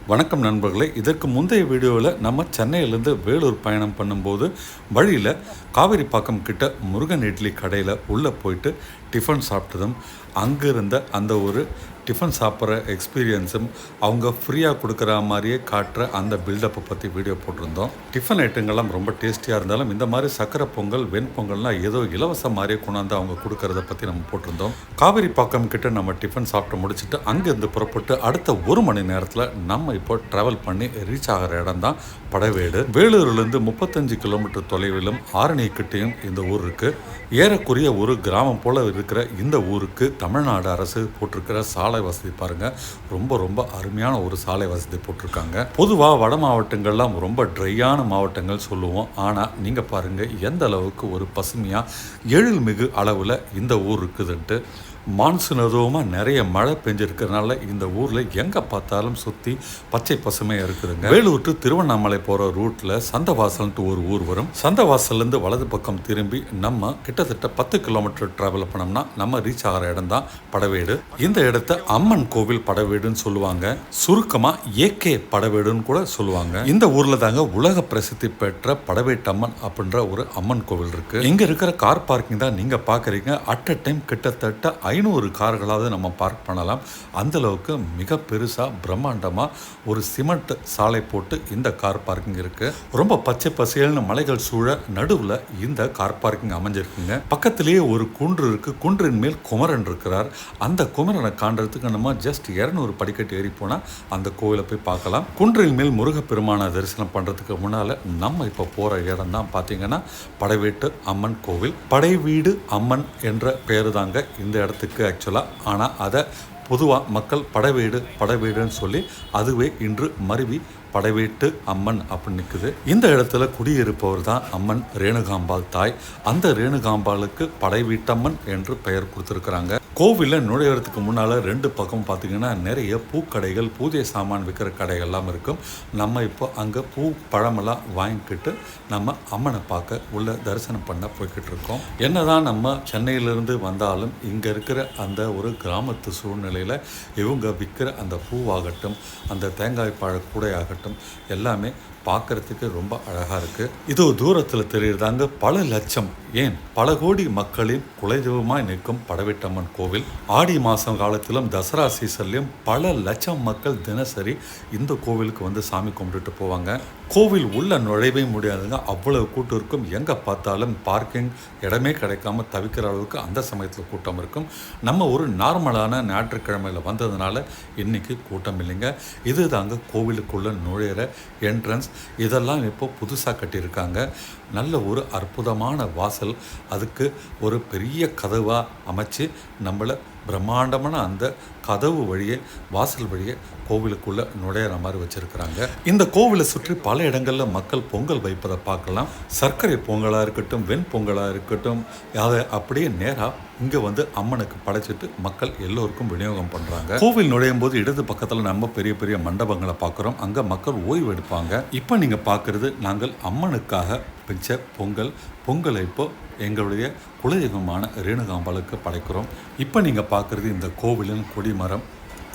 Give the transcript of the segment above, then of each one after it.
வணக்கம் நண்பர்களே. இதற்கு முந்தைய வீடியோவில் நம்ம சென்னையிலேருந்து வேலூர் பயணம் பண்ணும்போது வழியில் காவேரிப்பாக்கம் கிட்ட முருகன் இட்லி கடையில் உள்ளே போயிட்டு டிஃபன் சாப்பிட்டதும் அங்கே இருந்த அந்த ஒரு டிஃபன் சாப்பிட்ற எக்ஸ்பீரியன்ஸும் அவங்க ஃப்ரீயாக கொடுக்குற மாதிரியே காட்டுற அந்த பில்டப்பை பற்றி வீடியோ போட்டிருந்தோம். டிஃபன் ஐட்டங்கள்லாம் ரொம்ப டேஸ்டியாக இருந்தாலும் இந்த மாதிரி சக்கரை பொங்கல் வெண்பொங்கல்லாம் ஏதோ இலவசம் மாதிரியே கொண்டாந்து அவங்க கொடுக்கறத பற்றி நம்ம போட்டிருந்தோம். காவேரிப்பாக்கம் கிட்ட நம்ம டிஃபன் சாப்பிட்டு முடிச்சுட்டு அங்கேருந்து புறப்பட்டு அடுத்த 1 மணி நேரத்தில் நம்ம இப்போ ட்ராவல் பண்ணி ரீச் ஆகிற இடம் தான் படவேடு. வேலூர்லேருந்து 35 கிலோமீட்டர் தொலைவிலும் ஆரணிக்கிட்டையும் இந்த ஊர் இருக்குது. ஏறக்குறைய ஒரு கிராமம் போல் இருக்கிற இந்த ஊருக்கு தமிழ்நாடு அரசு போட்டிருக்கிற சாலை வசதி பாருங்கள், ரொம்ப அருமையான ஒரு சாலை வசதி போட்டிருக்காங்க. பொதுவாக வட மாவட்டங்கள்லாம் ரொம்ப ட்ரையான மாவட்டங்கள் சொல்லுவோம். ஆனால் நீங்கள் பாருங்கள் எந்த அளவுக்கு ஒரு பசுமையாக எழில்மிகு அளவில் இந்த ஊர் இருக்குதுன்ட்டு. மான்சூன் அதுவுமாக நிறைய மழை பெஞ்சிருக்கிறதுனால இந்த ஊரில் எங்கே பார்த்தாலும் சுற்றி பச்சை பசுமையாக இருக்குதுங்க. வேலூர் டு திருவண்ணாமலை போகிற ரூட்டில் சந்தவாசல்ன்ட்டு ஒரு ஊர் வரும். சந்தவாசல்லேருந்து வலது பக்கம் திரும்பி நம்ம கிட்டத்தட்ட 10 கிலோமீட்டர் ட்ராவல் பண்ணோம்னா நம்ம ரீச் ஆகிற இடம் தான் படவேடு. இந்த இடத்த அம்மன் கோவில் படவேடுன்னு சொல்லுவாங்க. சுருக்கமாக ஏகே படவேடுன்னு கூட சொல்லுவாங்க. இந்த ஊரில் தாங்க உலக பிரசித்தி பெற்ற படவேட்டம்மன் அப்படின்ற ஒரு அம்மன் கோவில் இருக்குது. இங்கே இருக்கிற கார் பார்க்கிங் தான் நீங்கள் பார்க்குறீங்க. அட் அ டைம் கிட்டத்தட்ட 500 கார்களாவது நம்ம பார்க் பண்ணலாம். அந்தளவுக்கு மிக பெருசாக பிரம்மாண்டமாக ஒரு சிமெண்ட் சாலை போட்டு இந்த கார் பார்க்கிங் இருக்குது. ரொம்ப பச்சை பசேல்னு மலைகள் சூழ நடுவில் இந்த கார் பார்க்கிங் அமைஞ்சிருக்குங்க. பக்கத்திலேயே ஒரு குன்று இருக்குது. குன்றின் மேல் குமரன் இருக்கிறார். அந்த குமரனை காண்றதுக்கு நம்ம ஜஸ்ட் 200 படிக்கட்டு ஏறி போனால் அந்த கோவிலை போய் பார்க்கலாம். குன்றின் மேல் முருகப்பெருமான தரிசனம் பண்ணுறதுக்கு முன்னால் நம்ம இப்போ போகிற இடம் தான் பார்த்தீங்கன்னா படவேட்டு அம்மன் கோவில். படைவீடு அம்மன் என்ற பேரு தாங்க இந்த இடத்துக்கு ஆக்சுவலாக. ஆனால் அதை பொதுவாக மக்கள் படவேடுன்னு சொல்லி அதுவே இன்று மருவி படவேட்டு அம்மன் அப்படின்னு நிற்குது. இந்த இடத்துல குடியிருப்பவர் தான் அம்மன் ரேணுகாம்பாள் தாய். அந்த ரேணுகாம்பாளுக்கு படைவீட்டம்மன் என்று பெயர் கொடுத்துருக்குறாங்க. கோவிலில் நுழையிறதுக்கு முன்னால் 2 பக்கம் பார்த்திங்கன்னா நிறைய பூக்கடைகள், பூஜை சாமான் விற்கிற கடைகள்லாம் இருக்கும். நம்ம இப்போ அங்கே பூ பழமெல்லாம் வாங்கிக்கிட்டு நம்ம அம்மனை பார்க்க உள்ள தரிசனம் பண்ண போய்கிட்டு இருக்கோம். என்னதான் நம்ம சென்னையிலிருந்து வந்தாலும் இங்கே இருக்கிற அந்த ஒரு கிராமத்து சூழ்நிலையில் இவங்க விற்கிற அந்த பூவாகட்டும், அந்த தேங்காய் பழ கூடையாகட்டும் எல்லாமே பார்க்குறதுக்கு ரொம்ப அழகாக இருக்குது. இது தூரத்தில் தெரியுறதாங்க பல லட்சம், ஏன் பல கோடி மக்களின் குலதெய்வமாய் நிற்கும் படவேட்டம்மன் கோவில். ஆடி மாதம் காலத்திலும் தசரா சீசன்லையும் பல லட்சம் மக்கள் தினசரி இந்த கோவிலுக்கு வந்து சாமி கும்பிட்டுட்டு போவாங்க. கோவில் உள்ள நுழைவே முடியாதுங்க, அவ்வளவு கூட்டம் இருக்கும். எங்கே பார்த்தாலும் பார்க்கிங் இடமே கிடைக்காம தவிக்கிற அளவுக்கு அந்த சமயத்தில் கூட்டம் இருக்கும். நம்ம ஒரு நார்மலான ஞாயிற்றுக்கிழமையில் வந்ததுனால இன்றைக்கி கூட்டம் இல்லைங்க. இது தாங்க கோவிலுக்குள்ளே நுழையிற என்ட்ரன்ஸ். இதெல்லாம் இப்போ புதுசாக கட்டியிருக்காங்க. நல்ல ஒரு அற்புதமான வாசல், அதுக்கு ஒரு பெரிய கதவாக அமைச்சு நம்மளை பிரம்மாண்டமான அந்த கதவு வழியே வாசல் வழியே கோவிலுக்குள்ளே நுழையிற மாதிரி வச்சுருக்கிறாங்க. இந்த கோவிலை சுற்றி பல இடங்களில் மக்கள் பொங்கல் வைப்பதை பார்க்கலாம். சர்க்கரை பொங்கலாக இருக்கட்டும், வெண்பொங்கலாக இருக்கட்டும், அதை அப்படியே நேராக இங்கே வந்து அம்மனுக்கு படைச்சிட்டு மக்கள் எல்லோருக்கும் விநியோகம் பண்ணுறாங்க. கோவில் நுழையும் போது இடது பக்கத்தில் நம்ம பெரிய மண்டபங்களை பார்க்குறோம். அங்கே மக்கள் ஓய்வு எடுப்பாங்க. இப்போ நீங்கள் பார்க்குறது நாங்கள் அம்மனுக்காக வச்ச பொங்கலை இப்போ எங்களுடைய குலதெய்வமான ரேணுகாம்பாளுக்கு படைக்கிறோம். இப்போ நீங்கள் பார்க்குறது இந்த கோவிலின் கொடிமரம்.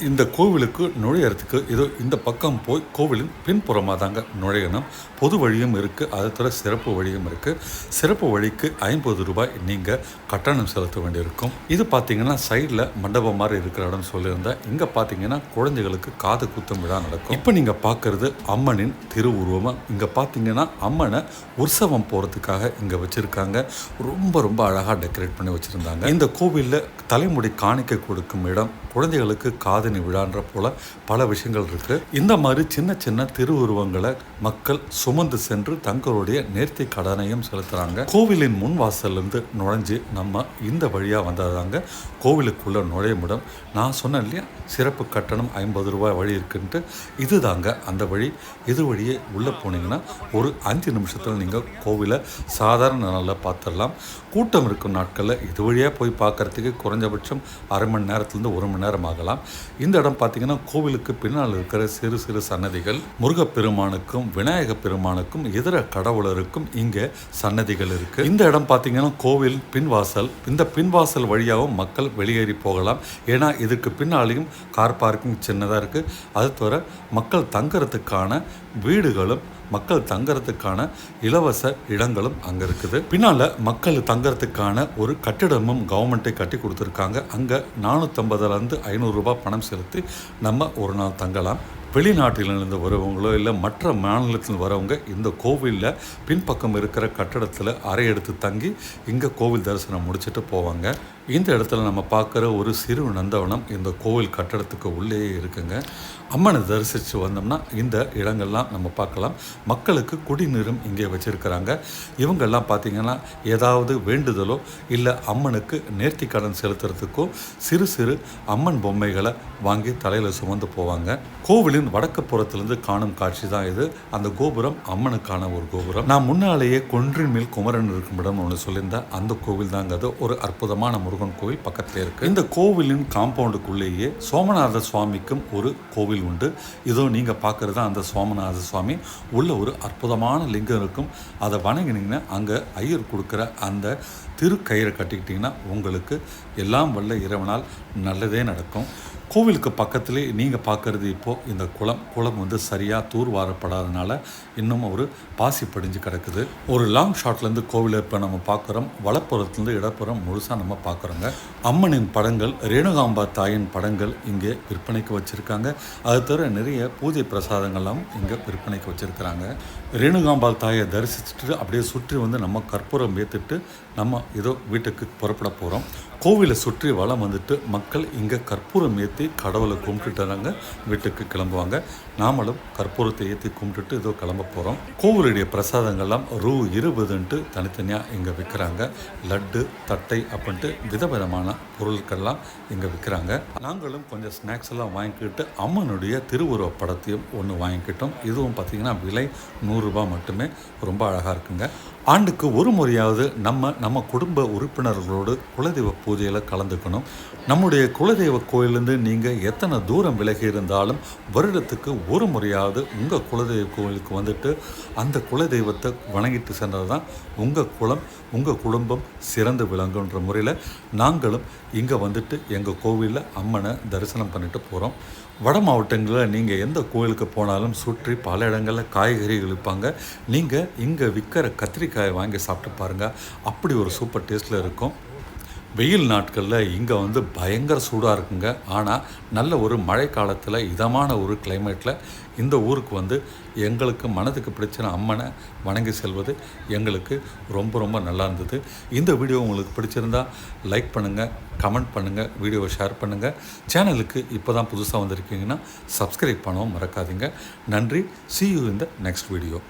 இந்த கோவிலுக்கு நுழையிறதுக்கு ஏதோ இந்த பக்கம் போய் கோவிலின் பின்புறமாக தாங்க நுழையணும். பொது வழியும் இருக்குது, அதை தவிர சிறப்பு வழியும் இருக்குது. சிறப்பு வழிக்கு 50 ரூபாய் நீங்கள் கட்டணம் செலுத்த வேண்டியிருக்கும். இது பார்த்திங்கன்னா சைடில் மண்டபம் மாதிரி இருக்கிற இடம் சொல்லியிருந்தேன். இங்கே பார்த்தீங்கன்னா குழந்தைகளுக்கு காது குத்தும் விழா நடக்கும். இப்போ நீங்கள் பார்க்குறது அம்மனின் திருவுருவமாக. இங்கே பார்த்தீங்கன்னா அம்மனை உற்சவம் போகிறதுக்காக இங்கே வச்சுருக்காங்க. ரொம்ப அழகாக டெக்கரேட் பண்ணி வச்சுருந்தாங்க. இந்த கோவிலில் தலைமுடி காணிக்கை கொடுக்கும் இடம், குழந்தைகளுக்கு காதணி விழான்ற போல பல விஷயங்கள் இருக்கு. இந்த மாதிரி சின்ன திருவுருவங்களை மக்கள் சுமந்து சென்று தங்களுடைய நேர்த்தி கடனையும் செலுத்துறாங்க. கோவிலின் முன் வாசல்லேருந்து நுழைஞ்சு நம்ம இந்த வழியாக வந்ததாங்க கோவிலுக்குள்ள நுழையமிடம். நான் சொன்னேன் இல்லையா, சிறப்பு கட்டணம் 50 ரூபாய் வழி இருக்குன்ட்டு. இது தாங்க அந்த வழி. இது வழியே உள்ளே போனீங்கன்னா ஒரு 5 நிமிஷத்தில் நீங்கள் கோவிலை சாதாரண நாளில் பார்த்துடலாம். கூட்டம் இருக்கும் நாட்களில் இது வழியாக போய் பார்க்குறதுக்கு குறைஞ்சபட்சம் அரை மணி நேரத்துலேருந்து 1 மணி நேரம் ஆகலாம். இந்த இடம் பார்த்தீங்கன்னா கோவிலுக்கு பின்னால் இருக்கிற சிறு சிறு சன்னதிகள். முருகப்பெருமானுக்கும் விநாயக பெருமானுக்கும் இதர கடவுளருக்கும் இங்கே சன்னதிகள் இருக்கு. இந்த இடம் பார்த்தீங்கன்னா கோவில் பின்வாசல். இந்த பின்வாசல் வழியாகவும் மக்கள் வெளியேறி போகலாம். ஏன்னா இதுக்கு பின்னாலேயும் கார் பார்க்கிங் சின்னதாக இருக்கு. அது தவிர மக்கள் தங்கறதுக்கான வீடுகளும் மக்கள் தங்கறதுக்கான இலவச இடங்களும் அங்கே இருக்குது. பின்னால் மக்கள் தங்கறதுக்கான ஒரு கட்டிடமும் கவர்மெண்ட்டை கட்டி கொடுத்துருக்காங்க. அங்கே 450 500 பணம் செலுத்தி நம்ம ஒரு நாள் தங்கலாம். வெளிநாட்டிலிருந்து வரவங்களோ இல்லை மற்ற மாநிலத்தில் வரவங்க இந்த கோவிலில் பின்பக்கம் இருக்கிற கட்டடத்தில் அறை எடுத்து தங்கி இங்கே கோவில் தரிசனம் முடிச்சுட்டு போவாங்க. இந்த இடத்துல நம்ம பார்க்குற ஒரு சிறு நந்தவனம் இந்த கோவில் கட்டடத்துக்கு உள்ளே இருக்குங்க. அம்மனை தரிசித்து வந்தோம்னா இந்த இடங்கள்லாம் நம்ம பார்க்கலாம். மக்களுக்கு குடிநீரும் இங்கே வச்சுருக்கிறாங்க. இவங்கெல்லாம் பார்த்திங்கன்னா ஏதாவது வேண்டுதலோ இல்லை அம்மனுக்கு நேர்த்தி கடன் செலுத்துறதுக்கோ சிறு சிறு அம்மன் பொம்மைகளை வாங்கி தலையில் சுமந்து போவாங்க. கோவிலின் வடக்கு புறத்திலிருந்து காணும் காட்சி தான் இது. அந்த கோபுரம் அம்மனுக்கான ஒரு கோபுரம். நான் முன்னாலேயே கொன்றின் மேல் குமரன் இருக்கும் இடம் ஒன்று சொல்லியிருந்தேன். அந்த கோவில் தாங்க அது. ஒரு அற்புதமான முருகன் கோவில் பக்கத்தில் இருக்கு. இந்த கோவிலின் காம்பவுண்டுக்குள்ளேயே சோமநாத சுவாமிக்கும் ஒரு கோவில் உண்டு. இதோ நீங்க பார்க்கறது அந்த சோமநாத சுவாமி. உள்ள ஒரு அற்புதமான லிங்கம் இருக்கும். அதை வணங்கினீங்கன்னா அங்கே ஐயர் கொடுக்குற அந்த திருக்கயிறை கட்டிக்கிட்டிங்கன்னா உங்களுக்கு எல்லாம் வல்ல இறைவனால் நல்லதே நடக்கும். கோவிலுக்கு பக்கத்துலேயே நீங்கள் பார்க்குறது இப்போது இந்த குளம் வந்து சரியாக தூர்வாரப்படாதனால இன்னும் ஒரு பாசி படிஞ்சு கிடக்குது. ஒரு லாங் ஷாட்லேருந்து கோவிலை இப்போ நம்ம பார்க்குறோம். வலப்புறத்துலேருந்து இடப்புறம் முழுசாக நம்ம பார்க்குறோங்க. அம்மனின் படங்கள், ரேணுகாம்பா தாயின் படங்கள் இங்கே விற்பனைக்கு வச்சுருக்காங்க. அது தவிர நிறைய பூஜை பிரசாதங்கள்லாம் இங்கே விற்பனைக்கு வச்சுருக்கிறாங்க. ரேணுகாம்பாள் தாயை தரிசிச்சுட்டு அப்படியே சுற்றி வந்து நம்ம கற்பூரம் ஏற்றுட்டு நம்ம ஏதோ வீட்டுக்கு புறப்பட போகிறோம். கோவிலை சுற்றி வலம் வந்துட்டு மக்கள் இங்கே கற்பூரம் ஏற்றி கடவுளை கும்பிட்டுட்டாங்க வீட்டுக்கு கிளம்புவாங்க. நாமளும் கற்பூரத்தை ஏற்றி கும்பிட்டுட்டு ஏதோ கிளம்ப போகிறோம். கோவிலுடைய பிரசாதங்கள்லாம் ரூ. 20 தனித்தனியாக இங்கே விற்கிறாங்க. லட்டு, தட்டை அப்படின்ட்டு விதவிதமான பொருட்கள்லாம் இங்கே விற்கிறாங்க. நாங்களும் கொஞ்சம் ஸ்நாக்ஸ் எல்லாம் வாங்கிக்கிட்டு அம்மனுடைய திருவுருவ படத்தையும் ஒன்று வாங்கிக்கிட்டோம். இதுவும் பார்த்திங்கன்னா விலை ரூ. 100 மட்டுமே. ரொம்ப அழகாக இருக்குங்க. ஆண்டுக்கு ஒரு முறையாவது நம்ம குடும்ப உறுப்பினர்களோடு குலதெய்வ பூஜையில் கலந்துக்கணும். நம்முடைய குலதெய்வ கோயிலேருந்து நீங்கள் எத்தனை தூரம் விலகி இருந்தாலும் வருடத்துக்கு ஒரு முறையாவது உங்கள் குலதெய்வ கோயிலுக்கு வந்துட்டு அந்த குலதெய்வத்தை வணங்கிட்டு சென்றது தான் உங்கள் குலம், உங்கள் குடும்பம் சிறந்து விளங்குன்ற முறையில் நாங்களும் இங்கே வந்துட்டு எங்கள் கோவிலில் அம்மனை தரிசனம் பண்ணிட்டு போகிறோம். வட மாவட்டங்களில் நீங்கள் எந்த கோயிலுக்கு போனாலும் சுற்றி பல இடங்களில் காய்கறிகள் விற்பாங்க. நீங்கள் இங்கே விற்கிற கத்திரிக்காயை வாங்கி சாப்பிட்டு பாருங்கள். அப்படி ஒரு சூப்பர் டேஸ்ட்டில் இருக்கும். வெயில் நாட்களில் இங்கே வந்து பயங்கர சூடாக இருக்குங்க. ஆனால் நல்ல ஒரு மழை காலத்தில் இதமான ஒரு கிளைமேட்டில் இந்த ஊருக்கு வந்து எங்களுக்கு மனதுக்கு பிடிச்ச அம்மனை வணங்கி செல்வது எங்களுக்கு ரொம்ப ரொம்ப நல்லா இருந்தது. இந்த வீடியோ உங்களுக்கு பிடிச்சிருந்தா லைக் பண்ணுங்கள், கமெண்ட் பண்ணுங்கள், வீடியோவை ஷேர் பண்ணுங்கள். சேனலுக்கு இப்போ தான் புதுசாக வந்திருக்கீங்கன்னா சப்ஸ்கிரைப் பண்ணவும் மறக்காதீங்க. நன்றி. See you in the next video.